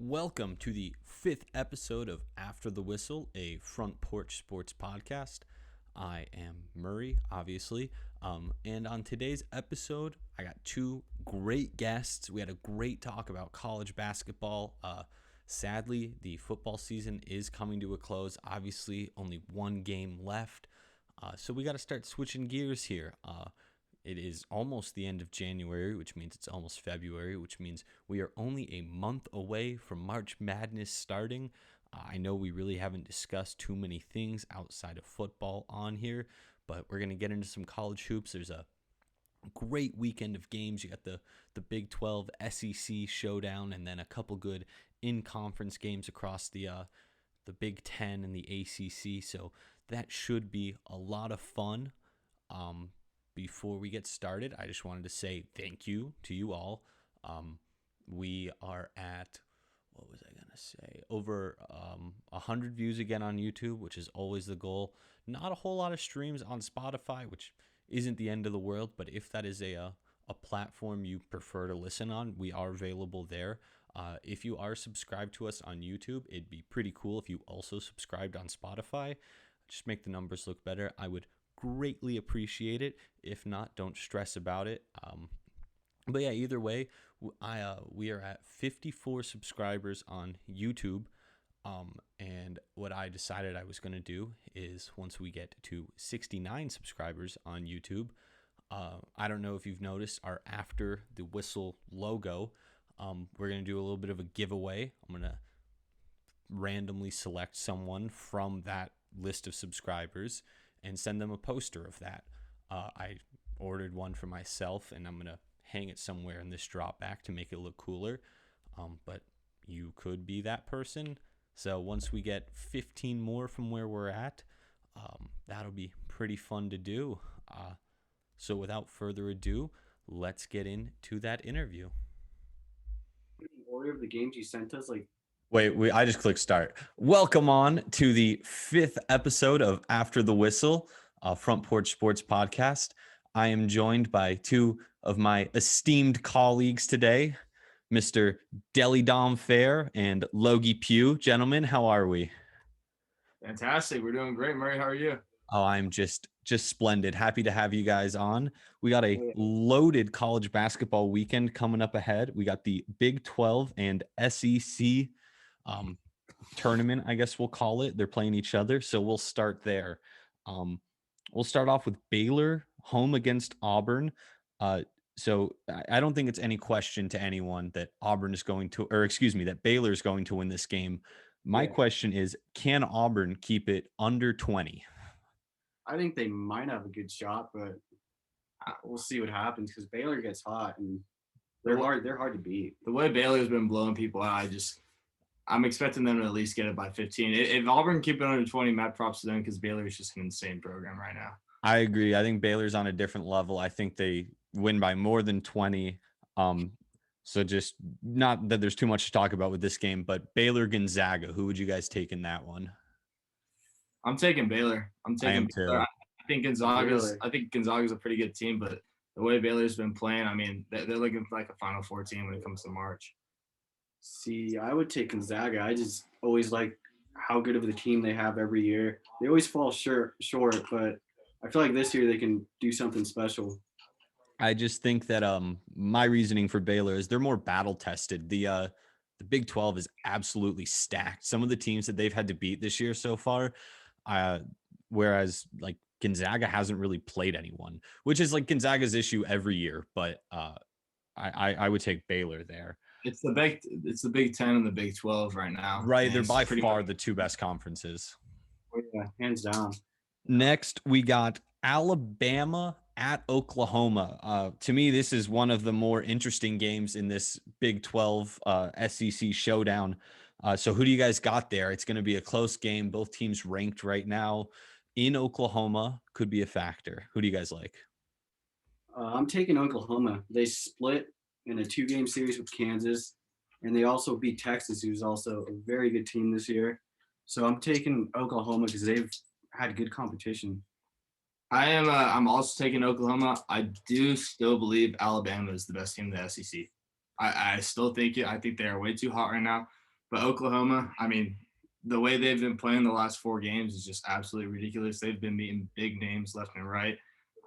Welcome to the fifth episode of After the Whistle, a front porch sports podcast. I am Murray, obviously, and on today's episode, I got two great guests. We had a great talk about college basketball. Sadly, the football season is coming to a close. Obviously, only one game left, so we got to start switching gears here. It is almost the end of January, which means it's almost February, which means we are only a month away from March Madness starting. I know we really haven't discussed too many things outside of football on here, but we're going to get into some college hoops. There's a great weekend of games. You got the Big 12 SEC showdown, and then a couple good in-conference games across the Big 10 and the ACC. So that should be a lot of fun. Before we get started, I just wanted to say thank you to you all. We are at, what was I going to say, over 100 views again on YouTube, which is always the goal. Not a whole lot of streams on Spotify, which isn't the end of the world, but if that is a platform you prefer to listen on, we are available there. If you are subscribed to us on YouTube, it'd be pretty cool if you also subscribed on Spotify. Just make the numbers look better. I would greatly appreciate it. If not, don't stress about it. But yeah, either way, we are at 54 subscribers on YouTube. And what I decided I was going to do is once we get to 69 subscribers on YouTube, I don't know if you've noticed our After the Whistle logo. We're going to do a little bit of a giveaway. I'm going to randomly select someone from that list of subscribers and send them a poster of that. I ordered one for myself, and I'm going to hang it somewhere in this drop back to make it look cooler. But you could be that person. So once we get 15 more from where we're at, that'll be pretty fun to do. So without further ado, let's get into that interview. Order of the games you sent us, Wait, I just clicked start. Welcome on to the fifth episode of After the Whistle, a front porch sports podcast. I am joined by two of my esteemed colleagues today, Mr. Deli Dom Fair and Logie Pugh. Gentlemen, how are we? Fantastic. We're doing great. Murray, how are you? Oh, I'm just splendid. Happy to have you guys on. We got a loaded college basketball weekend coming up ahead. We got the Big 12 and SEC tournament, I guess we'll call it. They're playing each other, so we'll start there. We'll start off with Baylor home against Auburn. So I don't think it's any question to anyone that that Baylor is going to win this game. My question is, can Auburn keep it under 20? I think they might have a good shot, but we'll see what happens because Baylor gets hot and they're hard to beat. The way Baylor's been blowing people out, I'm expecting them to at least get it by 15. If Auburn keep it under 20, mad props to them because Baylor is just an insane program right now. I agree. I think Baylor's on a different level. I think they win by more than 20. So just not that there's too much to talk about with this game, but Baylor Gonzaga, who would you guys take in that one? I'm taking Baylor. I am too. I think Gonzaga's a pretty good team, but the way Baylor's been playing, I mean, they're looking like a Final Four team when it comes to March. See, I would take Gonzaga. I just always like how good of the team they have every year. They always fall short, but I feel like this year they can do something special. I just think that my reasoning for Baylor is they're more battle tested. The Big 12 is absolutely stacked. Some of the teams that they've had to beat this year so far, whereas like Gonzaga hasn't really played anyone, which is like Gonzaga's issue every year. But I would take Baylor there. It's the Big 10 and the Big 12 right now. Right, they're by far the two best conferences. Oh, yeah, hands down. Next, we got Alabama at Oklahoma. To me, this is one of the more interesting games in this Big 12 SEC showdown. So who do you guys got there? It's going to be a close game. Both teams ranked right now in Oklahoma. Could be a factor. Who do you guys like? I'm taking Oklahoma. They split in a 2-game series with Kansas, and they also beat Texas, who's also a very good team this year. So I'm taking Oklahoma because they've had good competition. I'm also taking Oklahoma. I do still believe Alabama is the best team in the SEC. I still think it. I think they are way too hot right now. But Oklahoma, I mean, the way they've been playing the last 4 games is just absolutely ridiculous. They've been beating big names left and right.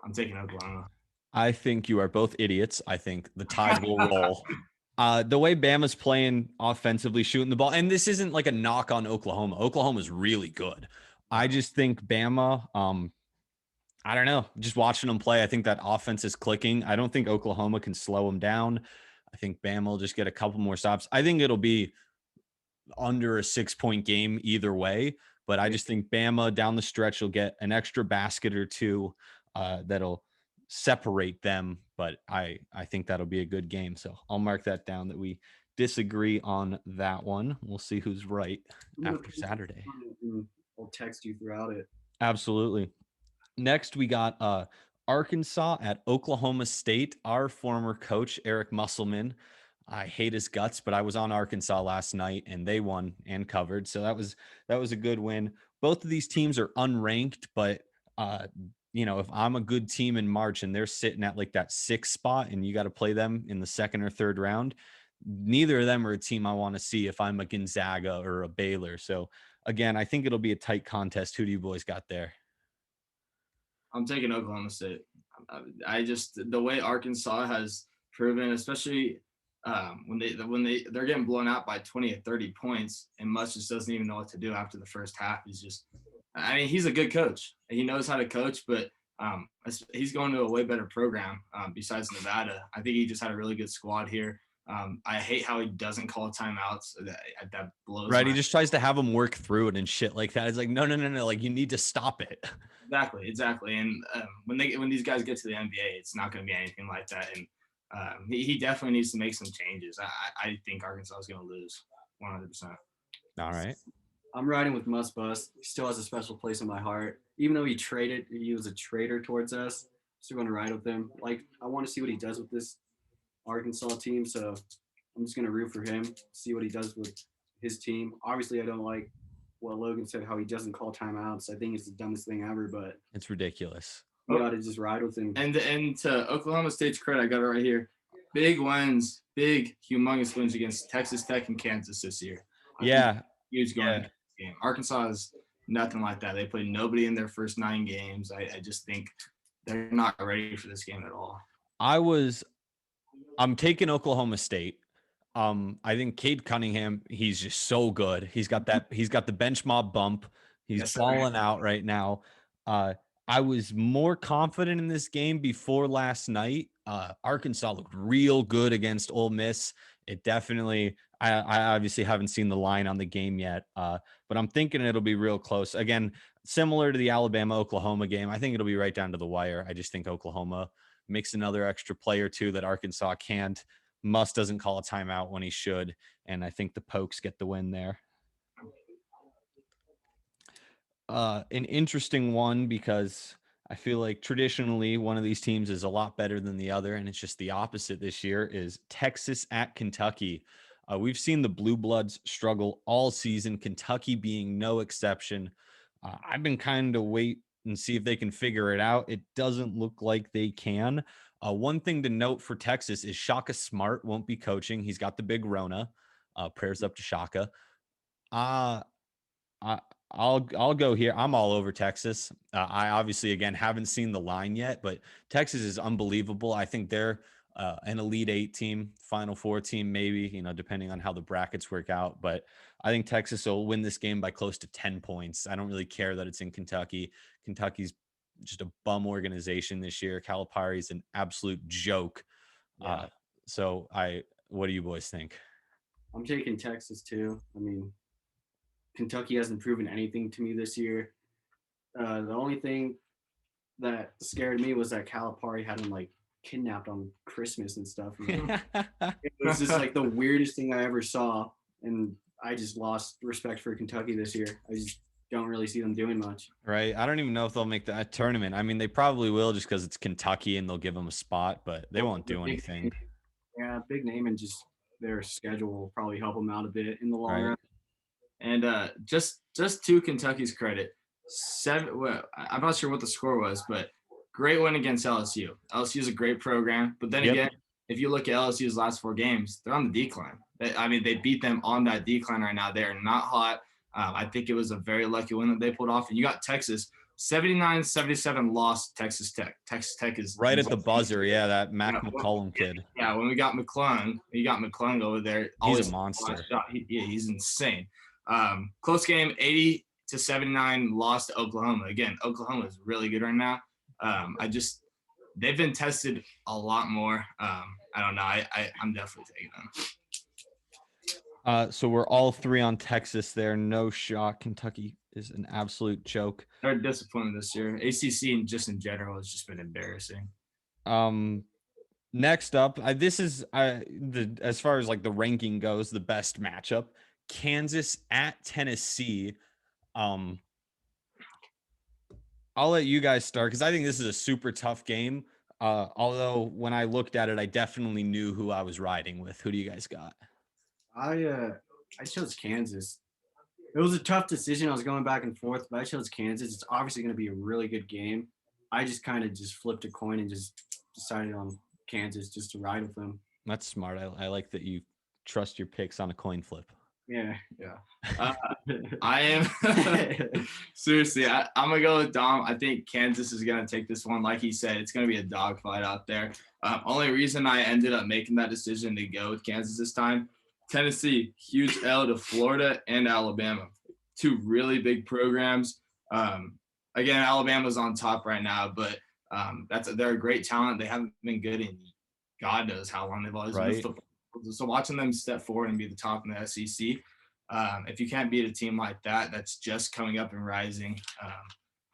I'm taking Oklahoma. I think you are both idiots. I think the Tide will roll. The way Bama's playing offensively, shooting the ball, and this isn't like a knock on Oklahoma. Oklahoma's really good. I just think Bama, I don't know, just watching them play, I think that offense is clicking. I don't think Oklahoma can slow them down. I think Bama will just get a couple more stops. I think it'll be under a 6-point game either way, but I just think Bama down the stretch will get an extra basket or two that'll separate them. But I think that'll be a good game. So I'll mark that down that we disagree on that one. We'll see who's right after Saturday. I'll text you throughout it. Absolutely. Next, we got Arkansas at Oklahoma State. Our former coach, Eric Musselman. I hate his guts, but I was on Arkansas last night and they won and covered. So that was a good win. Both of these teams are unranked, but if I'm a good team in March and they're sitting at like that 6th spot and you got to play them in the 2nd or 3rd round, neither of them are a team I want to see if I'm a Gonzaga or a Baylor. So again, I think it'll be a tight contest. Who do you boys got there? I'm taking Oklahoma State. I just the way Arkansas has proven, especially when they're getting blown out by 20 or 30 points, and Muss just doesn't even know what to do after the first half. He's a good coach. He knows how to coach, but he's going to a way better program besides Nevada. I think he just had a really good squad here. I hate how he doesn't call timeouts. That blows. Right, he just tries to have them work through it and shit like that. It's like, no. Like, you need to stop it. Exactly. And when these guys get to the NBA, it's not going to be anything like that. And he definitely needs to make some changes. I think Arkansas is going to lose 100%. All right. I'm riding with Muss Bus. He still has a special place in my heart. Even though he was a traitor towards us, still going to ride with him. Like, I want to see what he does with this Arkansas team, so I'm just going to root for him, see what he does with his team. Obviously, I don't like what Logan said, how he doesn't call timeouts. I think it's the dumbest thing ever, but it's ridiculous. You got to just ride with him. And to Oklahoma State's credit, I got it right here. Big wins, humongous wins against Texas Tech and Kansas this year. Huge going into this game. Arkansas is nothing like that. They played nobody in their first 9 games. I just think they're not ready for this game at all. I'm taking Oklahoma State. I think Cade Cunningham, he's just so good. He's got the bench mob bump. He's balling out right now. I was more confident in this game before last night. Arkansas looked real good against Ole Miss. It definitely, I obviously haven't seen the line on the game yet, but I'm thinking it'll be real close. Again, similar to the Alabama-Oklahoma game, I think it'll be right down to the wire. I just think Oklahoma makes another extra play or two that Arkansas can't. Muss doesn't call a timeout when he should, and I think the Pokes get the win there. An interesting one because I feel like traditionally one of these teams is a lot better than the other, and it's just the opposite this year, is Texas at Kentucky. We've seen the Blue Bloods struggle all season, Kentucky being no exception. I've been kind of wait and see if they can figure it out. It doesn't look like they can. One thing to note for Texas is Shaka Smart won't be coaching. He's got the big Rona. Prayers up to Shaka. I'll go here. I'm all over Texas. I obviously, again, haven't seen the line yet, but Texas is unbelievable. I think they're an Elite 8 team, Final 4 team, maybe, depending on how the brackets work out. But I think Texas will win this game by close to 10 points. I don't really care that it's in Kentucky. Kentucky's just a bum organization this year. Calipari's an absolute joke. Yeah. What do you boys think? I'm taking Texas too. I mean, Kentucky hasn't proven anything to me this year. The only thing that scared me was that Calipari had him like kidnapped on Christmas and stuff. It was just like the weirdest thing I ever saw, and I just lost respect for Kentucky this year. I just don't really see them doing much. Right. I don't even know if they'll make that tournament. I mean, they probably will just because it's Kentucky and they'll give them a spot, but they won't do anything. Yeah, big name, and just their schedule will probably help them out a bit in the long run. And just to Kentucky's credit, I'm not sure what the score was, but great win against LSU. LSU is a great program, but then again, if you look at LSU's last 4 games, they're on the decline. They beat them on that decline right now. They are not hot. I think it was a very lucky win that they pulled off. And you got Texas, 79-77 lost Texas Tech. Texas Tech is right at the buzzer. Yeah, that Mac McCollum kid. Yeah, when we got McClung over there. He's a monster. He's insane. Close game, 80-79 lost to Oklahoma. Again, Oklahoma is really good right now. They've been tested a lot more. I don't know. I'm definitely taking them. So we're all 3 on Texas there. No shot. Kentucky is an absolute joke. They're disappointed this year. ACC and just in general has just been embarrassing. Next up, this is as far as like the ranking goes, the best matchup. Kansas at Tennessee. I'll let you guys start because I think this is a super tough game. Although when I looked at it, I definitely knew who I was riding with. Who do you guys got? I chose Kansas. It was a tough decision. I was going back and forth, but I chose Kansas. It's obviously going to be a really good game. I just kind of just flipped a coin and just decided on Kansas just to ride with them. That's smart. I like that you trust your picks on a coin flip. Yeah. I am seriously. I'm gonna go with Dom. I think Kansas is gonna take this one. Like he said, it's gonna be a dogfight out there. Only reason I ended up making that decision to go with Kansas this time, Tennessee, huge L to Florida and Alabama, 2 really big programs. Again, Alabama's on top right now, but they're a great talent. They haven't been good in God knows how long. They've always been football. So watching them step forward and be the top in the SEC, if you can't beat a team like that, that's just coming up and rising.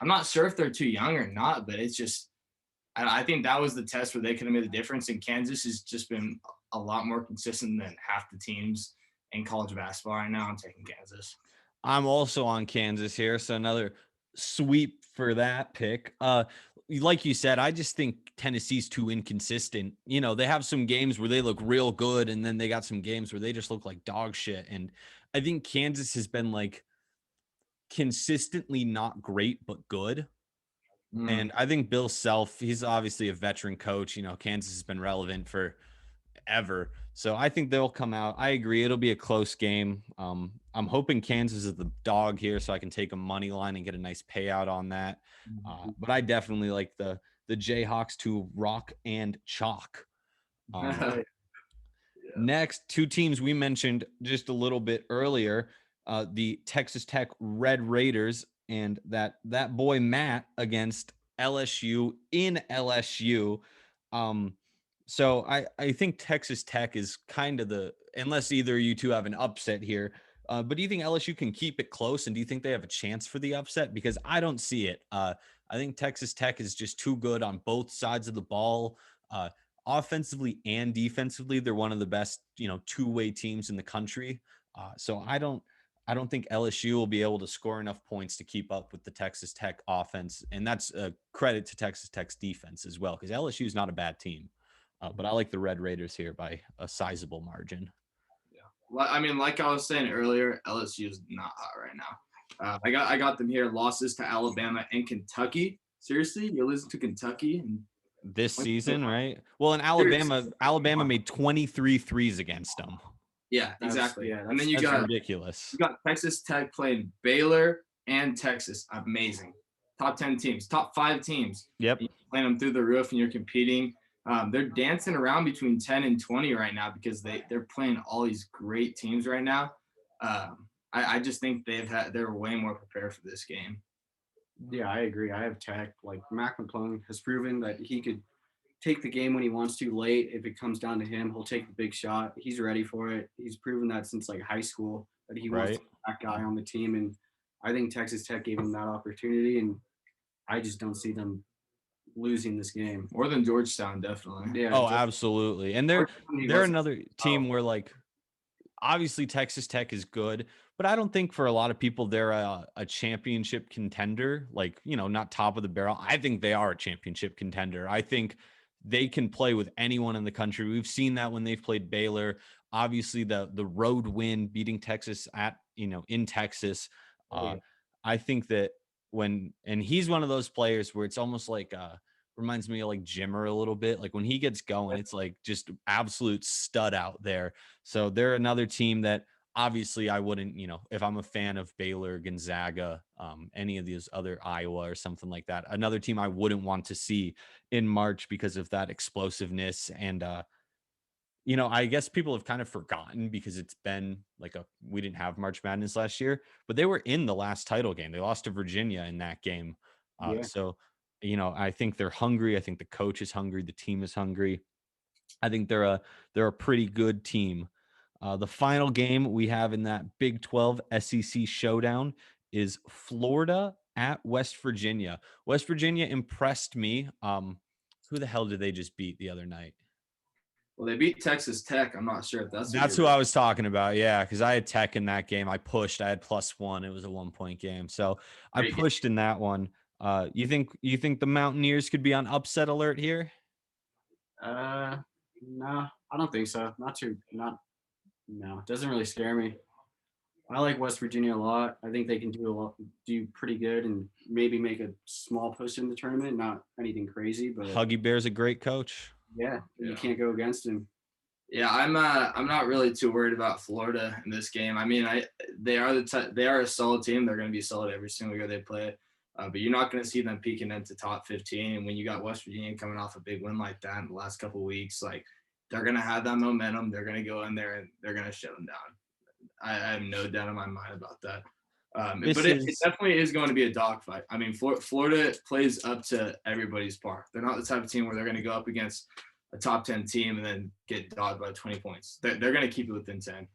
I'm not sure if they're too young or not, but it's just, I think that was the test where they could have made a difference. And Kansas has just been a lot more consistent than half the teams in college basketball right now. I'm taking Kansas. I'm also on Kansas here, so another sweep for that pick. Like you said, I just think Tennessee's too inconsistent. You know, they have some games where they look real good, and then they got some games where they just look like dog shit. And I think Kansas has been like consistently not great, but good. And I think Bill Self, he's obviously a veteran coach. You know, Kansas has been relevant for ever. So I think they'll come out. I agree. It'll be a close game. I'm hoping Kansas is the dog here so I can take a money line and get a nice payout on that. But I definitely like the Jayhawks to rock and chalk. Next, 2 teams we mentioned just a little bit earlier, the Texas Tech Red Raiders and that boy Matt against LSU in LSU. So I think Texas Tech is kind of unless either of you two have an upset here, but do you think LSU can keep it close? And do you think they have a chance for the upset? Because I don't see it. I think Texas Tech is just too good on both sides of the ball. Offensively and defensively, they're one of the best, 2-way teams in the country. So I don't think LSU will be able to score enough points to keep up with the Texas Tech offense. And that's a credit to Texas Tech's defense as well, because LSU is not a bad team. But I like the Red Raiders here by a sizable margin. Yeah. Well, I mean, like I was saying earlier, LSU is not hot right now. I got them here, losses to Alabama and Kentucky. Seriously? You're losing to Kentucky? This season, right? Well, in Alabama made 23 threes against them. Yeah, exactly. And then that's ridiculous. You got Texas Tech playing Baylor and Texas. Amazing. Top 10 teams, top 5 teams. Yep. You're playing them through the roof and you're competing. They're dancing around between 10 and 20 right now because they're playing all these great teams right now. I just think they're way more prepared for this game. Yeah, I agree. I have Tech. Like Mac McClung has proven that he could take the game when he wants to late. If it comes down to him, he'll take the big shot. He's ready for it. He's proven that since like high school that he wants to be that guy on the team. And I think Texas Tech gave him that opportunity. And I just don't see them losing this game. More than Georgetown, definitely. Yeah. Oh, absolutely. And they're another team where like obviously Texas Tech is good, but I don't think for a lot of people they're a championship contender, like, not top of the barrel. I think they are a championship contender. I think they can play with anyone in the country. We've seen that when they've played Baylor. Obviously the road win beating Texas in Texas. I think that and he's one of those players where it's almost like reminds me of like Jimmer a little bit. Like when he gets going, it's like just absolute stud out there. So they're another team that obviously I wouldn't, if I'm a fan of Baylor, Gonzaga, any of these other Iowa or something like that, another team I wouldn't want to see in March because of that explosiveness. And, I guess people have kind of forgotten because it's been like we didn't have March Madness last year, but they were in the last title game. They lost to Virginia in that game. Yeah. So, I think they're hungry. I think the coach is hungry. The team is hungry. I think they're a pretty good team. The final game we have in that Big 12 SEC showdown is Florida at West Virginia. West Virginia impressed me. Who the hell did they just beat the other night? Well, they beat Texas Tech. I'm not sure if That's who I was talking about. Yeah, because I had Tech in that game. I pushed. I had +1. It was a 1-point game, so I pushed in that one. You think the Mountaineers could be on upset alert here? No, I don't think so. No, it doesn't really scare me. I like West Virginia a lot. I think they can do pretty good, and maybe make a small push in the tournament. Not anything crazy, but Huggy Bear's a great coach. Yeah, you can't go against him. Yeah, I'm not really too worried about Florida in this game. I mean, they are a solid team. They're going to be solid every single year they play. But you're not going to see them peaking into top 15. And when you got West Virginia coming off a big win like that in the last couple of weeks, like they're going to have that momentum. They're going to go in there and they're going to shut them down. I have no doubt in my mind about that. But it definitely is going to be a dogfight. I mean, Florida plays up to everybody's par. They're not the type of team where they're going to go up against a top 10 team and then get dogged by 20 points. They're going to keep it within 10.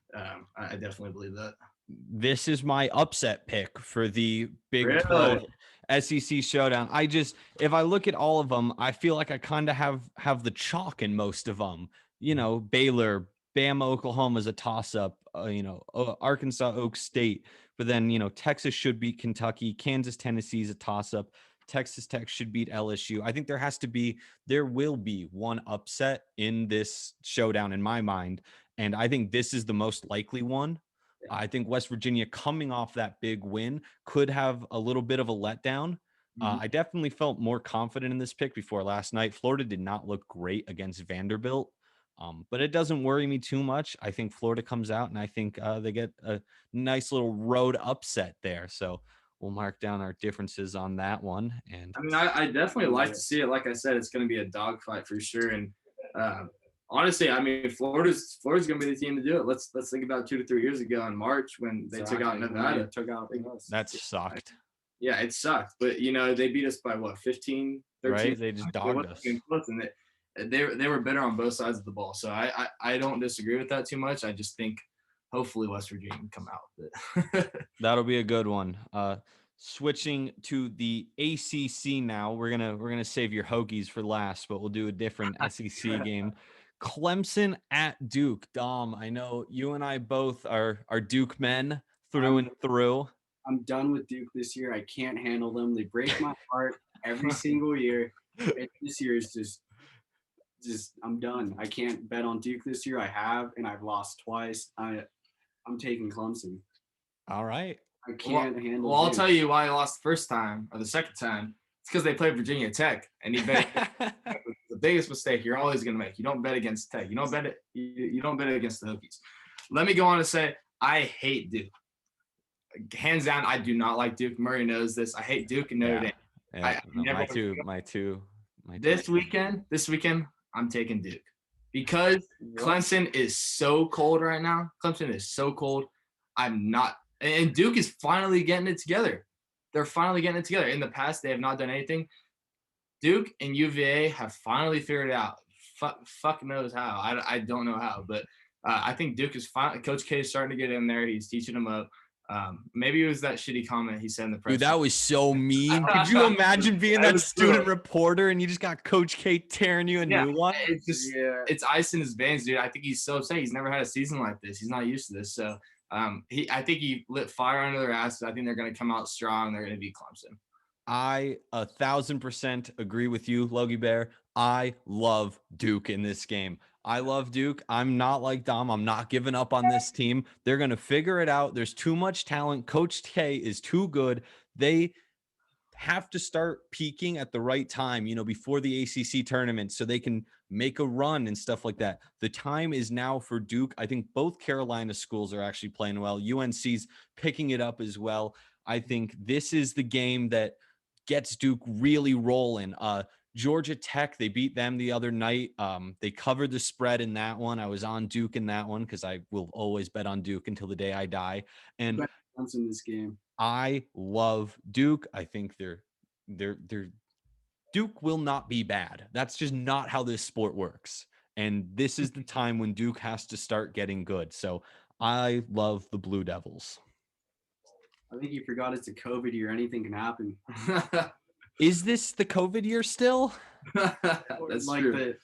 I definitely believe that. This is my upset pick for the Big 12 SEC showdown. If I look at all of them, I feel like I kind of have the chalk in most of them. Baylor, Bama, Oklahoma is a toss-up. Arkansas, Oak State. But then, Texas should beat Kentucky. Kansas, Tennessee is a toss-up. Texas Tech should beat LSU. I think there will be one upset in this showdown in my mind. And I think this is the most likely one. I think West Virginia coming off that big win could have a little bit of a letdown. I definitely felt more confident in this pick before last night. Florida did not look great against Vanderbilt. But it doesn't worry me too much. I think Florida comes out and I think they get a nice little road upset there. So we'll mark down our differences on that one. And I mean, I definitely like to see it. Like I said, it's going to be a dogfight for sure. And honestly, I mean, Florida's going to be the team to do it. Let's think about 2 to 3 years ago in March when they took out Nevada. That sucked. Yeah, it sucked. But, they beat us by what, 15, 13? Right? They just dogged us. And they were better on both sides of the ball. So I don't disagree with that too much. I just think hopefully West Virginia can come out. That'll be a good one. Switching to the ACC now, we're gonna save your Hokies for last, but we'll do a different SEC game. Clemson at Duke. Dom, I know you and I both are Duke men through and through. I'm done with Duke this year. I can't handle them. They break my heart every single year. And this year is just I'm done. I can't bet on Duke this year. I have, and I've lost twice. I'm taking Clemson. All right. I can't handle. Well, I'll tell you why I lost the first time or the second time. It's because they played Virginia Tech, and you bet the biggest mistake you're always going to make. You don't bet against Tech. You don't bet it. You don't bet against the Hokies. Let me go on and say I hate Duke. Hands down, I do not like Duke. Murray knows this. I hate Duke and Notre Dame. Yeah, my two. This weekend, I'm taking Duke because Clemson is so cold right now. Clemson is so cold. I'm not. And Duke is finally getting it together. They're finally getting it together. In the past, they have not done anything. Duke and UVA have finally figured it out. Fuck knows how. I don't know how. But I think Duke is finally – Coach K is starting to get in there. He's teaching them up. Maybe it was that shitty comment he said in the press. Dude, that was so mean. Could you imagine being that student reporter and you just got Coach K tearing you a new one? It's ice in his veins, dude. I think he's so upset. He's never had a season like this. He's not used to this. So I think he lit fire under their asses. I think they're going to come out strong. They're going to beat Clemson. I 1,000% agree with you, Logie Bear. I love Duke in this game. I love Duke. I'm not like Dom. I'm not giving up on this team. They're going to figure it out. There's too much talent. Coach K is too good. They have to start peaking at the right time, before the ACC tournament so they can make a run and stuff like that. The time is now for Duke. I think both Carolina schools are actually playing well. UNC's picking it up as well. I think this is the game that gets Duke really rolling. Georgia Tech, they beat them the other night. They covered the spread in that one. I was on Duke in that one because I will always bet on Duke until the day I die. And in this game, I love Duke. I think they're Duke will not be bad. That's just not how this sport works. And this is the time when Duke has to start getting good. So I love the Blue Devils. I think you forgot it's a COVID year. Anything can happen. Is this the COVID year still? That's like true.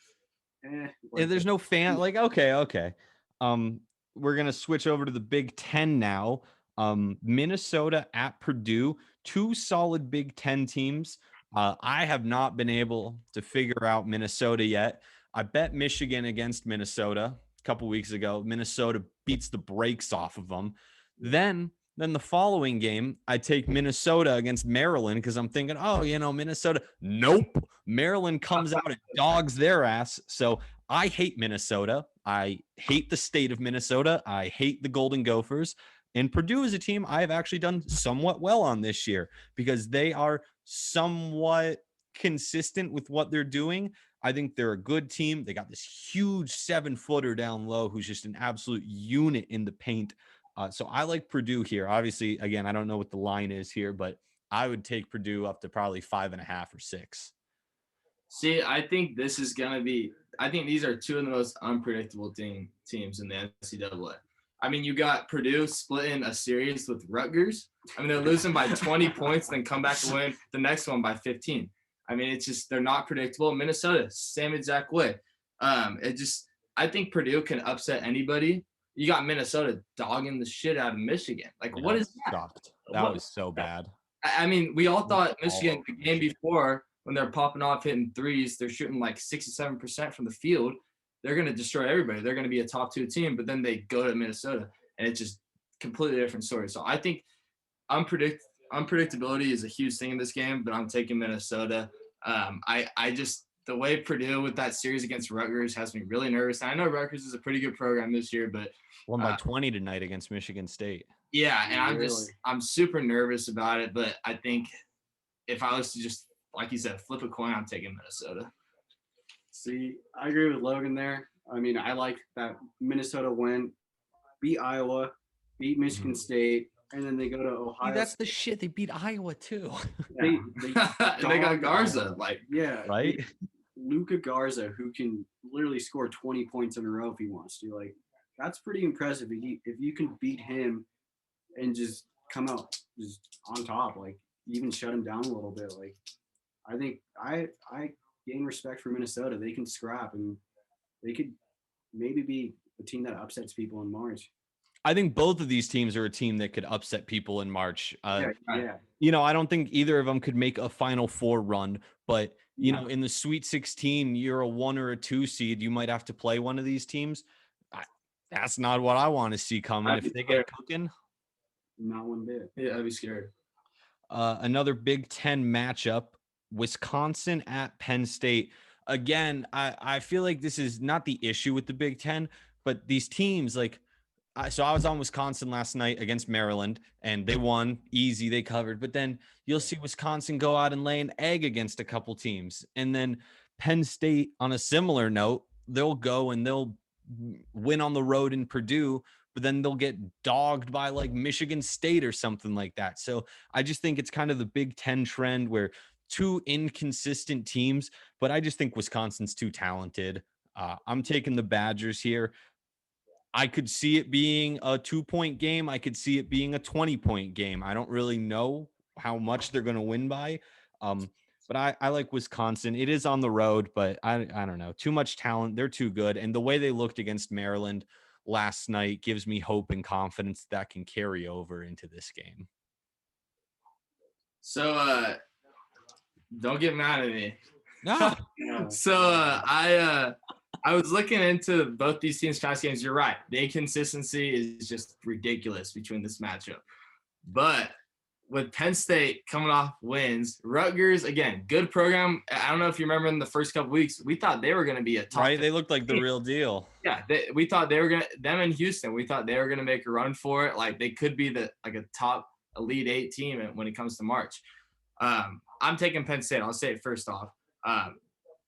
There's no fan. Like, okay. We're gonna switch over to the Big Ten now. Minnesota at Purdue, two solid Big Ten teams. I have not been able to figure out Minnesota yet. I bet Michigan against Minnesota a couple weeks ago. Minnesota beats the brakes off of them. Then the following game, I take Minnesota against Maryland because I'm thinking, Minnesota. Nope. Maryland comes out and dogs their ass. So I hate Minnesota. I hate the state of Minnesota. I hate the Golden Gophers. And Purdue is a team I've actually done somewhat well on this year because they are somewhat consistent with what they're doing. I think they're a good team. They got this huge 7-footer down low who's just an absolute unit in the paint. So I like Purdue here. Obviously, again, I don't know what the line is here, but I would take Purdue up to probably 5.5 or 6. See, I think this is going to be – I think these are two of the most unpredictable teams in the NCAA. I mean, you got Purdue splitting a series with Rutgers. I mean, they're losing by 20 points, then come back to win the next one by 15. I mean, it's just – they're not predictable. Minnesota, same exact way. I think Purdue can upset anybody. You got Minnesota dogging the shit out of Michigan. Like, what is that? Shocked. That was so bad. I mean, we all thought Michigan, the game before, when they're popping off, hitting threes, they're shooting like 67% from the field. They're going to destroy everybody. They're going to be a top 2 team, but then they go to Minnesota, and it's just completely different story. So I think unpredictability is a huge thing in this game, but I'm taking Minnesota. The way Purdue with that series against Rutgers has me really nervous. And I know Rutgers is a pretty good program this year, but won by 20 tonight against Michigan State. Yeah, and I'm super nervous about it, but I think if I was to just, like you said, flip a coin, I'm taking Minnesota. See, I agree with Logan there. I mean, I like that Minnesota win, beat Iowa, beat Michigan State, and then they go to Ohio. That's the shit. They beat Iowa too. They got Garza, right? Luka Garza, who can literally score 20 points in a row if he wants to. Like, that's pretty impressive. If you can beat him and just come out just on top, like even shut him down a little bit. Like, I think I gain respect for Minnesota. They can scrap and they could maybe be a team that upsets people in March. I think both of these teams are a team that could upset people in March. Yeah. I don't think either of them could make a Final Four run, but in the Sweet 16, you're a 1 or a 2 seed. You might have to play one of these teams. That's not what I want to see coming. If they get cooking, not one bit. Yeah, I'd be scared. Another Big Ten matchup: Wisconsin at Penn State. Again, I feel like this is not the issue with the Big Ten, but these teams so I was on Wisconsin last night against Maryland, and they won easy. They covered. But then you'll see Wisconsin go out and lay an egg against a couple teams. And then Penn State, on a similar note, they'll go and they'll win on the road in Purdue, but then they'll get dogged by like Michigan State or something like that. So I just think it's kind of the Big Ten trend where two inconsistent teams, but I just think Wisconsin's too talented. I'm taking the Badgers here. I could see it being a 2-point game. I could see it being a 20-point game. I don't really know how much they're going to win by. But I like Wisconsin. It is on the road, but I don't know. Too much talent. They're too good. And the way they looked against Maryland last night gives me hope and confidence that can carry over into this game. So don't get mad at me. No. So I was looking into both these teams' past games. You're right. The inconsistency is just ridiculous between this matchup. But with Penn State coming off wins, Rutgers again, good program. I don't know if you remember in the first couple weeks, we thought they were going to be a top. Right, they looked like the real deal. Yeah, we thought they were gonna them in Houston. We thought they were gonna make a run for it. Like they could be a top Elite Eight team when it comes to March. I'm taking Penn State. I'll say it first off.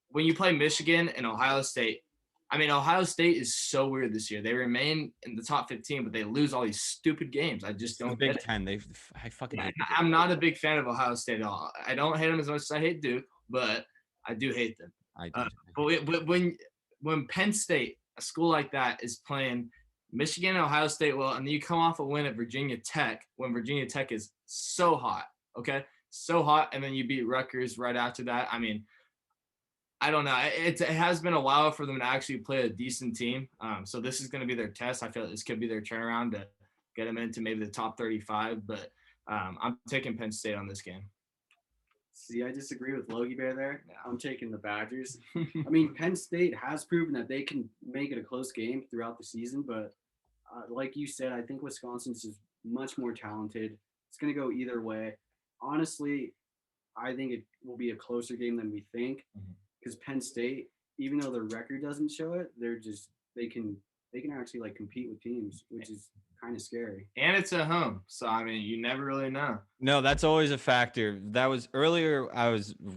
When you play Michigan and Ohio State, I mean, Ohio State is so weird this year. They remain in the top 15, but they lose all these stupid games. I just don't Big get it. Ten. I fucking hate the Big I'm Ten. not a big fan of Ohio State at all. I don't hate them as much as I hate Duke, but I do hate them. I do. But when Penn State, a school like that, is playing Michigan and Ohio State well, and then you come off a win at Virginia Tech when Virginia Tech is so hot, okay? So hot, and then you beat Rutgers right after that. I mean, I don't know. It has been a while for them to actually play a decent team. So this is going to be their test. I feel like this could be their turnaround to get them into maybe the top 35. But I'm taking Penn State on this game. See, I disagree with Logie Bear there. I'm taking the Badgers. I mean, Penn State has proven that they can make it a close game throughout the season, but like you said, I think Wisconsin's just much more talented. It's going to go either way. Honestly, I think it will be a closer game than we think because Penn State, even though their record doesn't show it, they can actually like compete with teams, which is kind of scary. And it's at home, so I mean, you never really know. No, that's always a factor. That was earlier.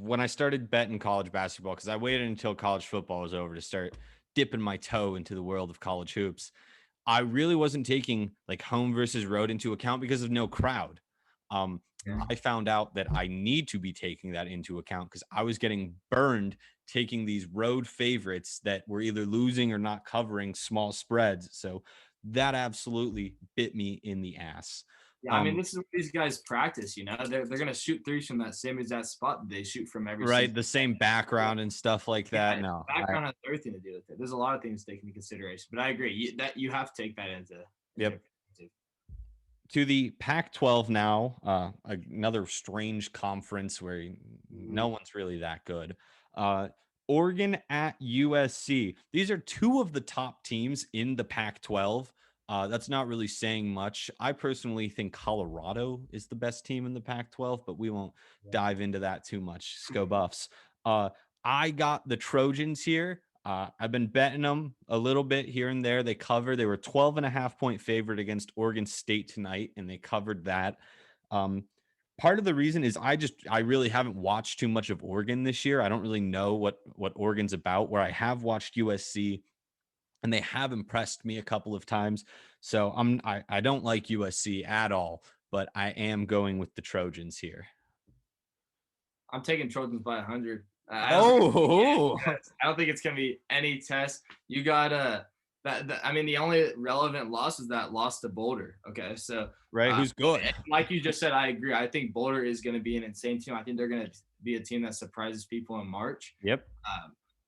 When I started betting college basketball because I waited until college football was over to start dipping my toe into the world of college hoops. I really wasn't taking like home versus road into account because of no crowd. I found out that I need to be taking that into account because I was getting burned taking these road favorites that were either losing or not covering small spreads. So that absolutely bit me in the ass. Yeah, I mean, this is what these guys practice. You know, they're gonna shoot threes from that same exact spot that they shoot from every right, season. the same background and stuff like that. No, background has everything to do with it. There's a lot of things to take into consideration, but I agree that you have to take that into. Yep. To the Pac-12 now, another strange conference where no one's really that good. Oregon at USC. These are two of the top teams in the Pac-12. That's not really saying much. I personally think Colorado is the best team in the Pac-12, but we won't dive into that too much. Sco Buffs. I got the Trojans here. I've been betting them a little bit here and there. They cover. They were 12.5-point favorite against Oregon State tonight, and they covered that. Part of the reason is I really haven't watched too much of Oregon this year. I don't really know what Oregon's about. Where I have watched USC, and they have impressed me a couple of times. So I don't like USC at all, but I am going with the Trojans here. I'm taking Trojans by 100. I don't think it's gonna be any test. You got I mean, the only relevant loss is that loss to Boulder. Okay, so right, who's good? Like you just said, I agree. I think Boulder is going to be an insane team. I think they're going to be a team that surprises people in March. Yep.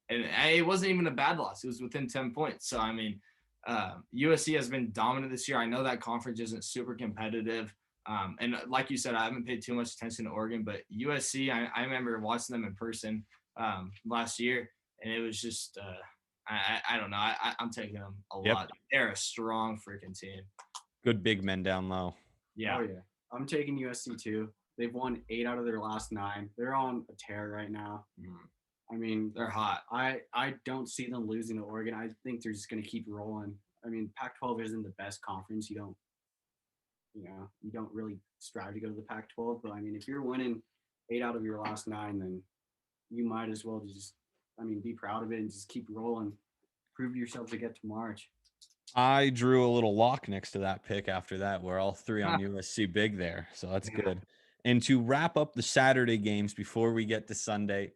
And it wasn't even a bad loss. It was within 10 points. So I mean, USC has been dominant this year. I know that conference isn't super competitive. And like you said, I haven't paid too much attention to Oregon, but USC, I remember watching them in person last year, and it was just I don't know. I'm taking them a lot. They're a strong freaking team. Good big men down low. Yeah. Oh yeah. I'm taking USC too. They've won 8 out of their last 9. They're on a tear right now. I mean, they're hot. I don't see them losing to Oregon. I think they're just going to keep rolling. I mean, Pac-12 isn't the best conference. You don't really strive to go to the Pac-12. But I mean, if you're winning 8 out of your last 9, then you might as well just, be proud of it and just keep rolling. Prove yourself to get to March. I drew a little lock next to that pick after that. We're all 3 on USC big there. So that's good. And to wrap up the Saturday games before we get to Sunday,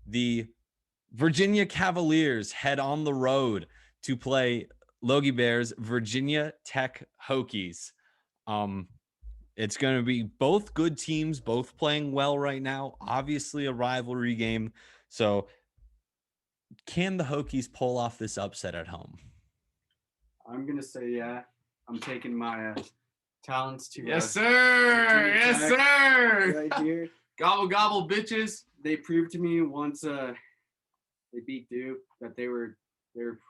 the Virginia Cavaliers head on the road to play Logie Bears Virginia Tech Hokies. It's going to be both good teams, both playing well right now. Obviously a rivalry game. So can the Hokies pull off this upset at home? I'm going to say, yeah. I'm taking my talents to Yes, sir. Yes, sir. Right here. Gobble, gobble, bitches. They proved to me once they beat Duke that they were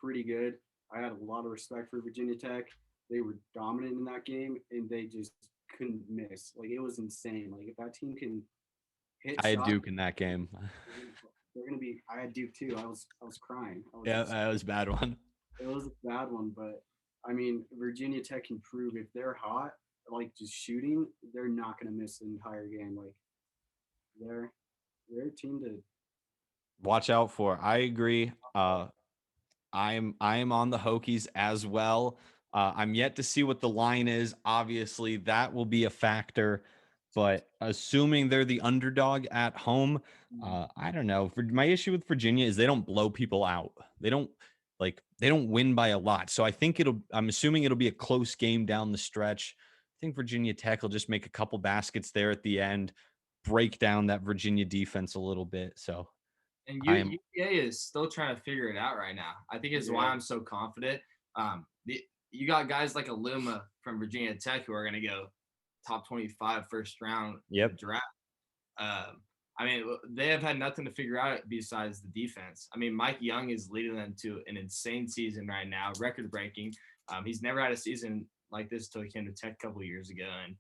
pretty good. I had a lot of respect for Virginia Tech. They were dominant in that game, and they just couldn't miss. Like it was insane. Like if that team can hit I had shots, Duke in that game. they're gonna be. I had Duke too. I was crying. I was Yeah, just. that was a bad one. It was a bad one, but I mean, Virginia Tech can prove if they're hot, like just shooting, they're not gonna miss the entire game. Like they're they're a team to. Watch out for. I agree. I am on the Hokies as well. I'm yet to see what the line is. Obviously, that will be a factor. But assuming they're the underdog at home, I don't know. My issue with Virginia is they don't blow people out. They don't win by a lot. So I'm assuming it'll be a close game down the stretch. I think Virginia Tech will just make a couple baskets there at the end, break down that Virginia defense a little bit. So And I am UVA is still trying to figure it out right now. I think it's why Yeah. I'm so confident. You got guys like Aluma from Virginia Tech who are going to go top 25 first round Yep. draft. I mean, they have had nothing to figure out besides the defense. I mean, Mike Young is leading them to an insane season right now, record breaking. He's never had a season like this until he came to Tech a couple of years ago. And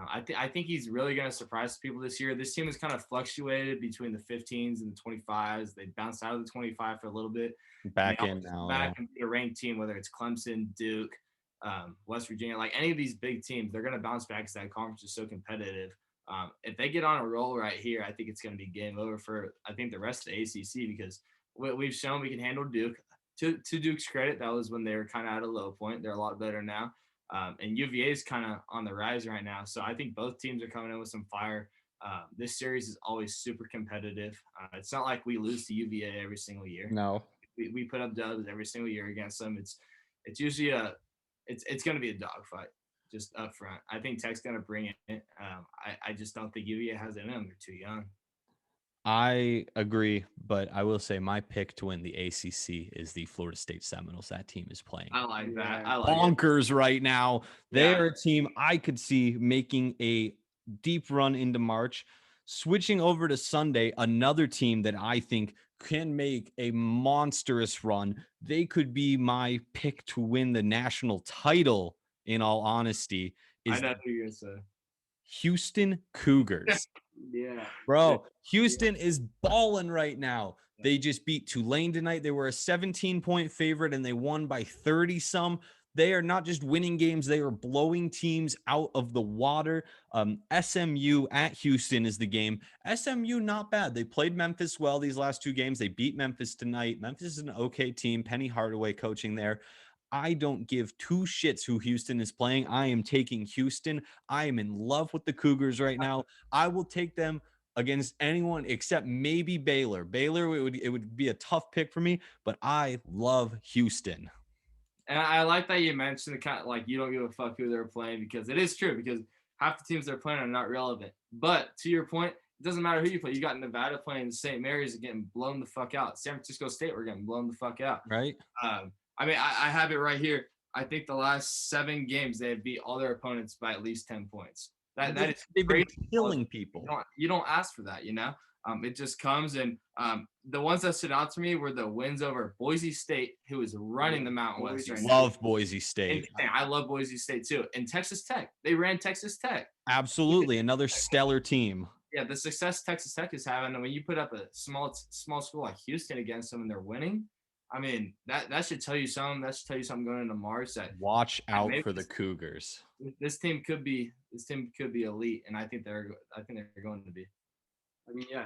I think he's really going to surprise people this year. This team has kind of fluctuated between the 15s and the 25s. They bounced out of the 25 for a little bit. back in now. Back and be a ranked team, whether it's Clemson, Duke, West Virginia, like any of these big teams, they're going to bounce back because that conference is so competitive. If they get on a roll right here, I think it's going to be game over for, I think, the rest of the ACC because we've shown we can handle Duke. To Duke's credit, that was when they were kind of at a low point. They're a lot better now. And UVA is kind of on the rise right now. So I think both teams are coming in with some fire. This series is always super competitive. It's not like we lose to UVA every single year. No. We put up dubs every single year against them. It's usually it's going to be a dogfight just up front. I think Tech's going to bring it. I just don't think UVA has it in them. They're too young. I agree, but I will say my pick to win the ACC is the Florida State Seminoles. That team is playing I like that. Yeah. I like it. bonkers right now. They Yeah. are a team I could see making a deep run into March. Switching over to Sunday, another team that I think can make a monstrous run. They could be my pick to win the national title, in all honesty, I is know who you're going to say. Houston Cougars. Yeah. Bro, Houston is balling right now. They just beat Tulane tonight. They were a 17-point favorite and they won by 30 some. They are not just winning games, they are blowing teams out of the water. SMU at Houston is the game. SMU, not bad. They played Memphis well these last two games. They beat Memphis tonight. Memphis is an okay team. Penny Hardaway coaching there. I don't give two shits who Houston is playing. I am taking Houston. I am in love with the Cougars right now. I will take them against anyone except maybe Baylor. Baylor, it would be a tough pick for me, but I love Houston. And I like that you mentioned the kind of, like you don't give a fuck who they're playing because it is true because half the teams they're playing are not relevant. But to your point, it doesn't matter who you play. You got Nevada playing St. Mary's and getting blown the fuck out. San Francisco State were getting blown the fuck out. Right? I mean, I have it right here. I think the last 7 games they have beat all their opponents by at least 10 points. That is They've been crazy. killing people. You don't ask for that, you know. It just comes, and the ones that stood out to me were the wins over Boise State, who is running the Mountain West right now. Love Boise State. And I love Boise State too. And Texas Tech, they ran Texas Tech. Absolutely, another stellar team. Yeah, the success Texas Tech is having, and when you put up a small school like Houston against them and they're winning, I mean that should tell you something. That should tell you something going into March. That Watch out for the Cougars. This team could be elite, and I think they're going to be. I mean, yeah,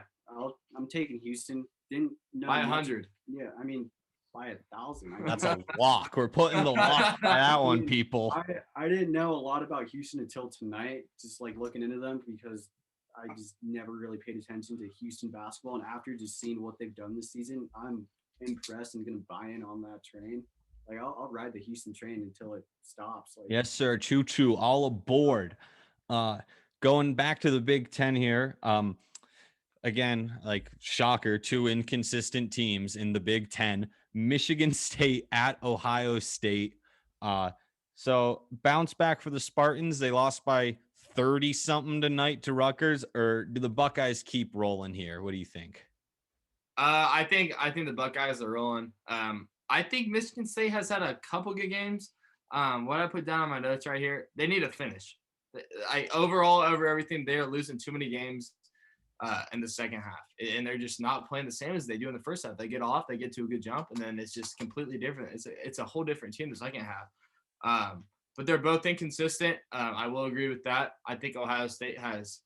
I'm taking Houston. Didn't know By much. 100. Yeah, I mean, by 1,000. That's a lock. We're putting the lock by that one, people. I didn't know a lot about Houston until tonight, just like looking into them because I just never really paid attention to Houston basketball. And after just seeing what they've done this season, I'm impressed and going to buy in on that train. Like I'll ride the Houston train until it stops. Like, Yes, sir. Choo choo. All aboard. Going back to the Big Ten here. Again, like shocker, 2 inconsistent teams in the Big Ten. Michigan State at Ohio State. So bounce back for the Spartans. They lost by 30 something tonight to Rutgers, or do the Buckeyes keep rolling here? What do you think? I think the Buckeyes are rolling. I think Michigan State has had a couple good games. What I put down on my notes right here, they need a finish. Overall, over everything, they are losing too many games in the second half, and they're just not playing the same as they do in the first half. They get off, they get to a good jump, and then it's just completely different. It's a whole different team the second half. But they're both inconsistent. I will agree with that. I think Ohio State has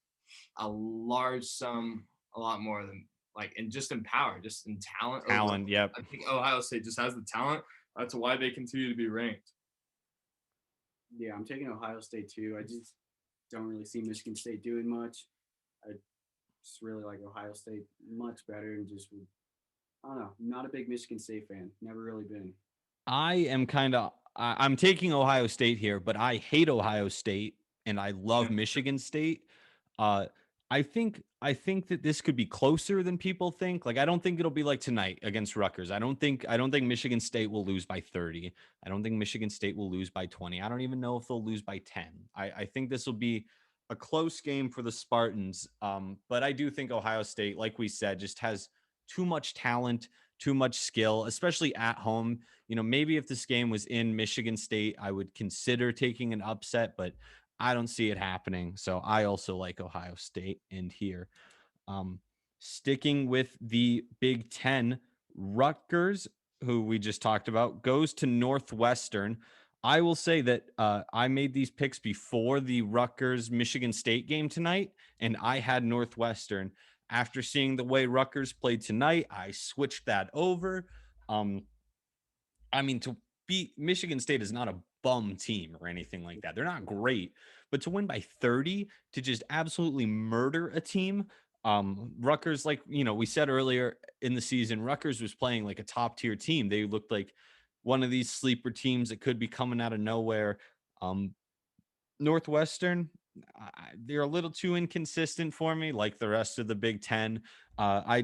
a large sum, a lot more than like, and just in power, just in talent overall. Talent, yep. I think Ohio State just has the talent. That's why they continue to be ranked. Yeah, I'm taking Ohio State too. I just don't really see Michigan State doing much. I just really like Ohio State much better, and just I don't know. Not a big Michigan State fan. Never really been. I am kind of I'm taking Ohio State here, but I hate Ohio State and I love Michigan State. Uh, I think that this could be closer than people think. Like I don't think it'll be like tonight against Rutgers. I don't think Michigan State will lose by 30. I don't think Michigan State will lose by 20. I don't even know if they'll lose by 10. I think this will be a close game for the Spartans. But I do think Ohio State, like we said, just has too much talent, too much skill, especially at home. Maybe if this game was in Michigan State, I would consider taking an upset, but I don't see it happening. So I also like Ohio State in here. Um, Sticking with the Big Ten, Rutgers, who we just talked about, goes to Northwestern. I will say that I made these picks before the Rutgers Michigan State game tonight, and I had Northwestern. After seeing the way Rutgers played tonight, I switched that over. Um, I mean, to beat Michigan State is not a bum team or anything like that. They're not great, but to win by 30, to just absolutely murder a team. Rutgers, like we said earlier in the season, Rutgers was playing like a top tier team. They looked like one of these sleeper teams that could be coming out of nowhere. Um, Northwestern, they're a little too inconsistent for me, like the rest of the Big Ten. I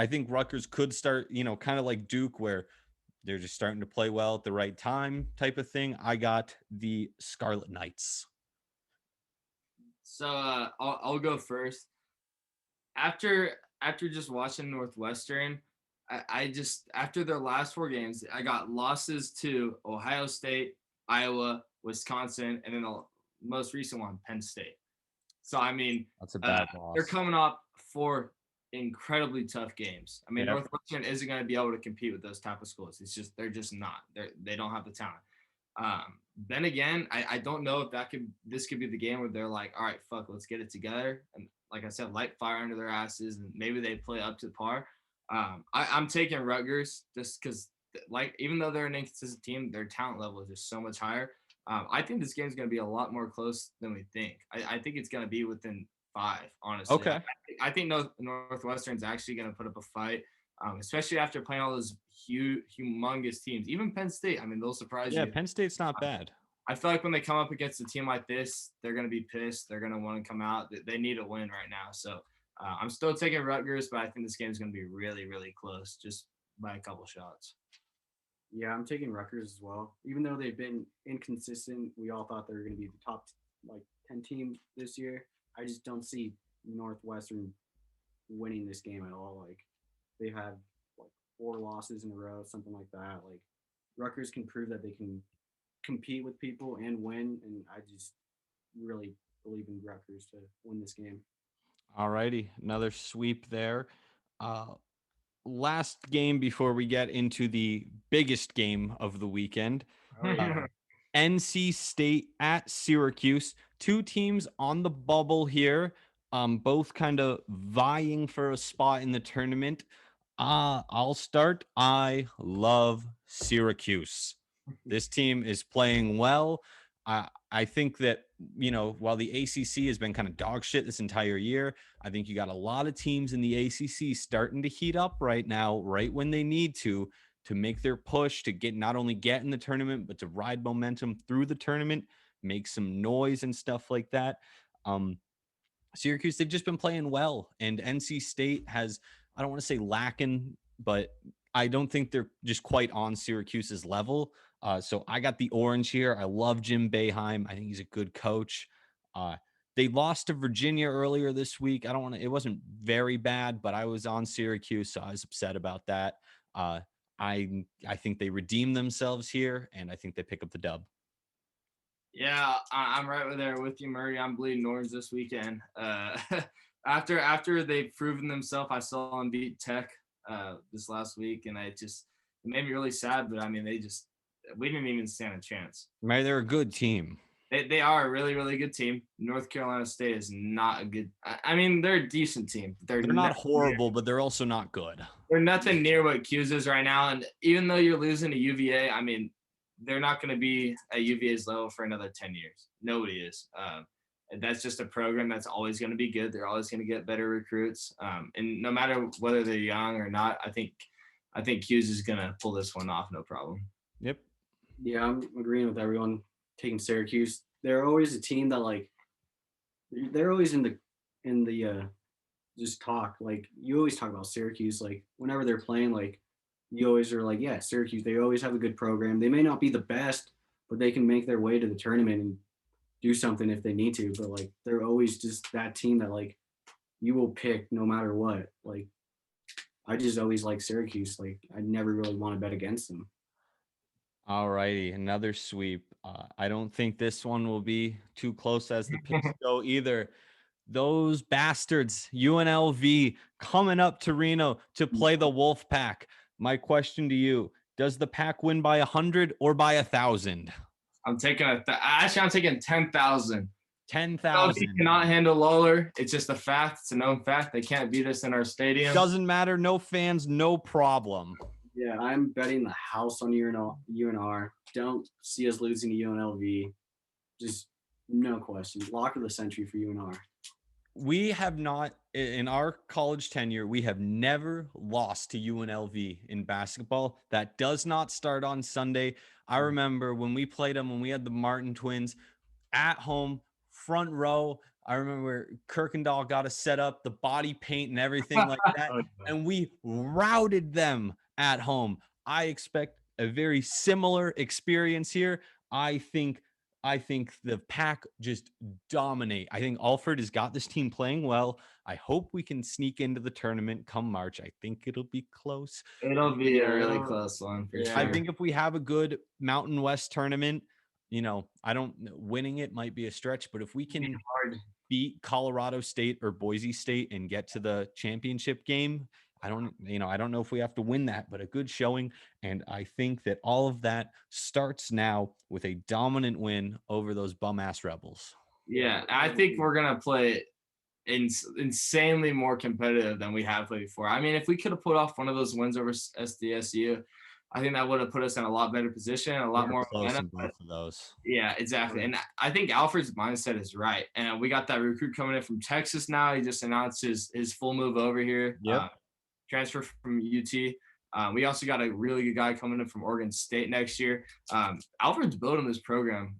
think Rutgers could start, kind of like Duke, where they're just starting to play well at the right time, type of thing. I got the Scarlet Knights. So I'll go first. After just watching Northwestern, I just after their last four games, I got losses to Ohio State, Iowa, Wisconsin, and then the most recent one, Penn State. So I mean, That's a bad they're loss. coming off four incredibly tough games. I mean, Yep. Northwestern isn't going to be able to compete with those type of schools. They're just not. They don't have the talent. Then again, I don't know if this could be the game where they're like, all right, fuck, let's get it together. And like I said, light fire under their asses, and maybe they play up to par. I'm taking Rutgers just because, like, even though they're an inconsistent team, their talent level is just so much higher. I think this game is going to be a lot more close than we think. I think it's going to be within 5, honestly. Okay. I think Northwestern's actually going to put up a fight, especially after playing all those humongous teams. Even Penn State, I mean, they'll surprise Yeah, you. Penn State's not bad. I feel like when they come up against a team like this, they're going to be pissed. They're going to want to come out. They need a win right now. So I'm still taking Rutgers, but I think this game is going to be really, really close, just by a couple shots. Yeah, I'm taking Rutgers as well. Even though they've been inconsistent, we all thought they were going to be the top 10 team this year. I just don't see Northwestern winning this game at all. Like they've had like 4 losses in a row, something like that. Like Rutgers can prove that they can compete with people and win, and I just really believe in Rutgers to win this game. All righty. Another sweep there. Last game before we get into the biggest game of the weekend. NC State at Syracuse. Two teams on the bubble here, both kind of vying for a spot in the tournament. I'll start. I love Syracuse. This team is playing well. I think that, while the ACC has been kind of dog shit this entire year, I think you got a lot of teams in the ACC starting to heat up right now, right when they need to make their push to not only get in the tournament, but to ride momentum through the tournament, make some noise and stuff like that. Syracuse, they've just been playing well, and NC State has, I don't want to say lacking, but I don't think they're just quite on Syracuse's level. So I got the orange here. I love Jim Boeheim. I think he's a good coach. They lost to Virginia earlier this week. It wasn't very bad, but I was on Syracuse, so I was upset about that. I think they redeem themselves here, and I think they pick up the dub. Yeah, I'm right there with you, Murray. I'm bleeding orange this weekend. After they've proven themselves, I saw them beat Tech this last week, and it made me really sad. But I mean, we didn't even stand a chance. Right, they're a good team. They are a really, really good team. North Carolina State is not a good. I mean, they're a decent team. They're not horrible, but they're also not good. They're nothing near what Q's is right now. And even though you're losing to UVA, I mean, they're not going to be at UVA's level for another 10 years. Nobody is. And that's just a program that's always going to be good. They're always going to get better recruits. And no matter whether they're young or not, I think Q's is going to pull this one off, no problem. Yep. Yeah, I'm agreeing with everyone taking Syracuse. They're always a team that like they're always in the just talk. Like you always talk about Syracuse. Like whenever they're playing, like you always are like, yeah, Syracuse. They always have a good program. They may not be the best, but they can make their way to the tournament and do something if they need to. But like they're always just that team that like you will pick no matter what. Like I just always like Syracuse. Like I never really want to bet against them. All righty, another sweep. I don't think this one will be too close as the picks go either. Those bastards, UNLV, coming up to Reno to play the Wolf Pack. My question to you, does the Pack win by 100 or by 1,000? I'm taking I'm taking 10,000. 10,000. He cannot handle Lawler. It's just a fact. It's a known fact. They can't beat us in our stadium. Doesn't matter. No fans, no problem. Yeah, I'm betting the house on UNR. Don't see us losing to UNLV. Just no question. Lock of the century for UNR. We have not, in our college tenure, we have never lost to UNLV in basketball. That does not start on Sunday. I remember when we played them, when we had the Martin twins at home, front row. I remember Kirkendall got us set up, the body paint and everything like that. And we routed them at home. I expect a very similar experience here. I think the Pack just dominate. I think Alford has got this team playing well. I hope we can sneak into the tournament come March. I think it'll be close. It'll be a really close one for sure. I think if we have a good Mountain West tournament, winning it might be a stretch, but if we can beat Colorado State or Boise State and get to the championship game, I don't know if we have to win that, but a good showing. And I think that all of that starts now with a dominant win over those bum ass Rebels. Yeah, I think we're going to play insanely more competitive than we have played before. I mean, if we could have put off one of those wins over SDSU, I think that would have put us in a lot better position, a lot more close in both of those. Yeah, exactly. And I think Alfred's mindset is right. And we got that recruit coming in from Texas now. He just announced his full move over here. Yep. Transfer from UT. We also got a really good guy coming in from Oregon State next year. Alfred's building this program,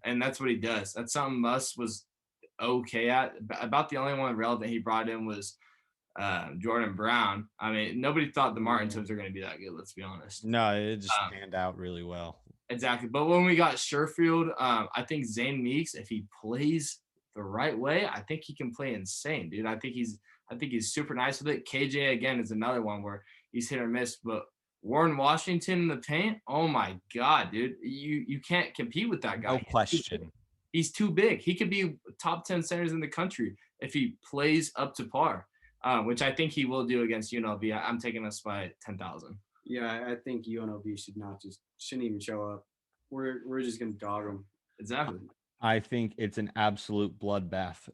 and that's what he does. That's something Muss was okay at. About the only one relevant he brought in was Jordan Brown. I mean, nobody thought the Martin twins were going to be that good, let's be honest. No, it just panned out really well. Exactly. But when we got Sherfield, I think Zane Meeks, if he plays the right way, I think he can play insane, dude. I think he's super nice with it. KJ, again, is another one where he's hit or miss. But Warren Washington in the paint, oh, my God, dude. You can't compete with that guy. No question. He's too big. He could be top 10 centers in the country if he plays up to par, which I think he will do against UNLV. I'm taking us by 10,000. Yeah, I think UNLV shouldn't even show up. We're just going to dog them. Exactly. I think it's an absolute bloodbath.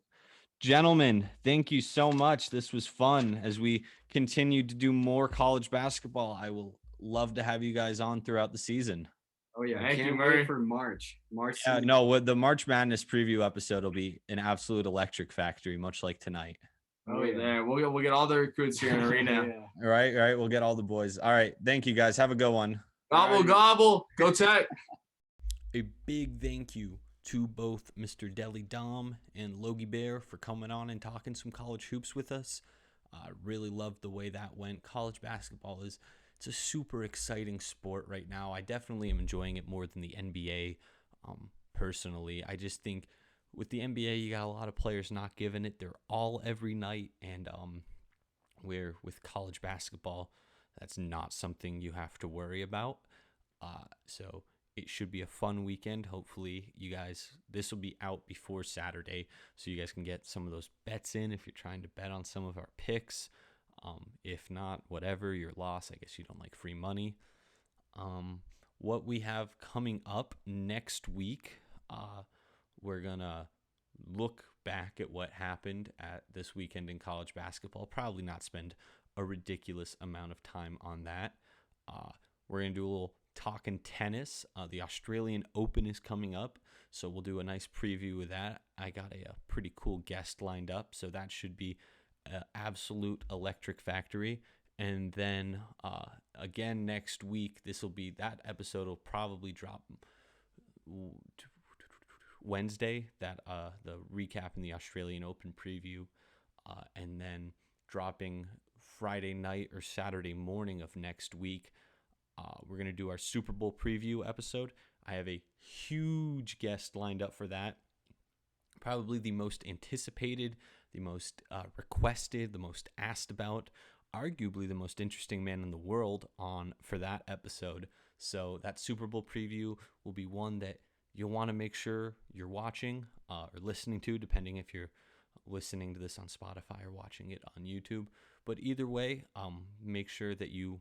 Gentlemen, thank you so much. This was fun. As we continue to do more college basketball, I will love to have you guys on throughout the season. Oh yeah, Thank I can't you, Murray. wait for March. The March Madness preview episode will be an absolute electric factory, much like tonight. Oh yeah, there. We'll get all the recruits here in Arena. Yeah. All right. We'll get all the boys. All right. Thank you guys. Have a good one. Gobble, gobble. Go Tech. A big thank you to both Mr. Deli Dom and Logie Bear for coming on and talking some college hoops with us. I really loved the way that went. College basketball it's a super exciting sport right now. I definitely am enjoying it more than the NBA. Personally, I just think with the NBA, you got a lot of players not giving it their all every night, and where with college basketball, that's not something you have to worry about. So It should be a fun weekend. Hopefully, this will be out before Saturday, so you guys can get some of those bets in if you're trying to bet on some of our picks. If not, whatever, your loss. I guess you don't like free money. What we have coming up next week, we're going to look back at what happened at this weekend in college basketball. Probably not spend a ridiculous amount of time on that. We're going to do a little talking tennis. The Australian Open is coming up, so we'll do a nice preview of that. I got a pretty cool guest lined up, so that should be an absolute electric factory. And then again next week, that episode will probably drop Wednesday, the recap in the Australian Open preview, and then dropping Friday night or Saturday morning of next week. We're going to do our Super Bowl preview episode. I have a huge guest lined up for that. Probably the most anticipated, the most requested, the most asked about, arguably the most interesting man in the world on for that episode. So that Super Bowl preview will be one that you'll want to make sure you're watching or listening to, depending if you're listening to this on Spotify or watching it on YouTube. But either way, make sure that you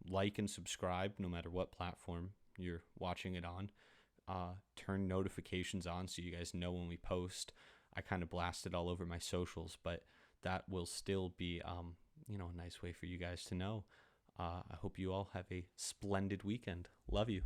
like and subscribe no matter what platform you're watching it on. Turn notifications on so you guys know when we post. I kind of blast it all over my socials, but that will still be a nice way for you guys to know. I hope you all have a splendid weekend. Love you.